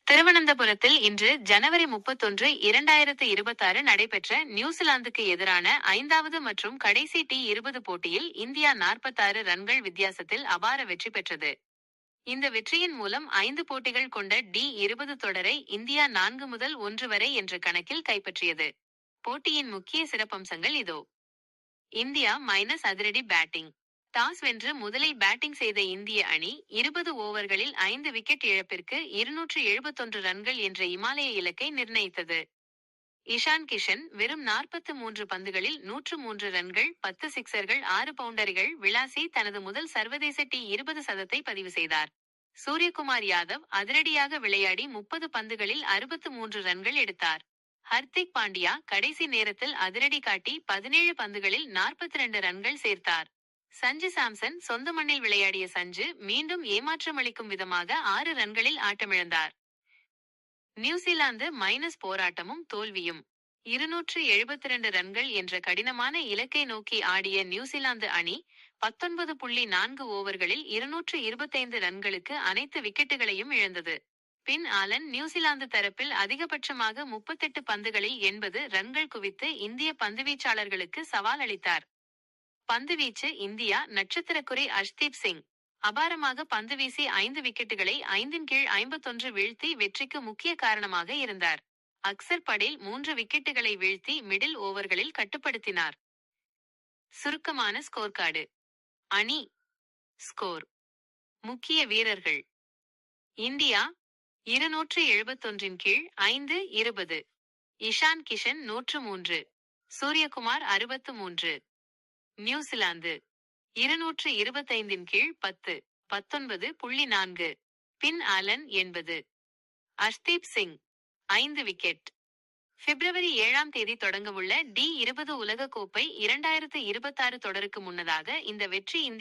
திருவனந்தபுரத்தில் இன்று ஜனவரி 31, 2026 நடைபெற்ற நியூசிலாந்துக்கு எதிரான 5வது மற்றும் கடைசி T20 போட்டியில் இந்தியா 46 ரன்கள் வித்தியாசத்தில் அபார வெற்றி பெற்றது. இந்த வெற்றியின் மூலம் 5 போட்டிகள் கொண்ட D20 தொடரை இந்தியா 4-1 வரை என்ற கணக்கில் கைப்பற்றியது. போட்டியின் முக்கிய சிறப்பம்சங்கள் இதோ. இந்தியா அதிரடி பேட்டிங். டாஸ் வென்று முதலில் பேட்டிங் செய்த இந்திய அணி 20 ஓவர்களில் 5 விக்கெட் இழப்பிற்கு 271 ரன்கள் என்ற இமாலய இலக்கை நிர்ணயித்தது. இஷான் கிஷன் வெறும் 43 பந்துகளில் 103 ரன்கள், 10 சிக்சர்கள், 6 பவுண்டரிகள் விளாசி தனது முதல் சர்வதேச T20 சதத்தை பதிவு செய்தார். சூரியகுமார் யாதவ் அதிரடியாக விளையாடி 30 பந்துகளில் 63 ரன்கள் எடுத்தார். ஹர்திக் பாண்டியா கடைசி நேரத்தில் அதிரடி காட்டி 17 பந்துகளில் 42 ரன்கள் சேர்த்தார். சஞ்சு சாம்சன் சொந்த மண்ணில் விளையாடிய சஞ்சு மீண்டும் ஏமாற்றமளிக்கும் விதமாக 6 ரன்களில் ஆட்டமிழந்தார். நியூசிலாந்து போராட்டமும் தோல்வியும். 272 ரன்கள் என்ற கடினமான இலக்கை நோக்கி ஆடிய நியூசிலாந்து அணி 19.4 ஓவர்களில் 225 ரன்களுக்கு அனைத்து விக்கெட்டுகளையும் இழந்தது. பின் ஆலன் நியூசிலாந்து தரப்பில் அதிகபட்சமாக 38 பந்துகளில் 80 ரன்கள் குவித்து இந்திய பந்துவீச்சாளர்களுக்கு சவால் அளித்தார். பந்துவீச்சு இந்தியா நட்சத்திரக்குறை அர்ஷ்தீப் சிங் அபாரமாக பந்து வீசி 5 விக்கெட்டுகளை 5/51 வீழ்த்தி வெற்றிக்கு முக்கிய காரணமாக இருந்தார். அக்சர் படேல் 3 விக்கெட்டுகளை வீழ்த்தி மிடில் ஓவர்களில் கட்டுப்படுத்தினார். சுருக்கமான ஸ்கோர்கார்டு. அணி ஸ்கோர். முக்கிய வீரர்கள். இந்தியா 271 கீழ் 5-20. இஷான் கிஷன் 103. சூரியகுமார் 63. நியூசிலாந்து 225 கீழ் 10, 19.4. பின் ஆலன் 80. அர்ஷ்தீப் சிங் 5 விக்கெட். பிப்ரவரி 7 தொடங்கவுள்ள D20 உலகக்கோப்பை 2026 தொடருக்கு முன்னதாக இந்த வெற்றி இந்திய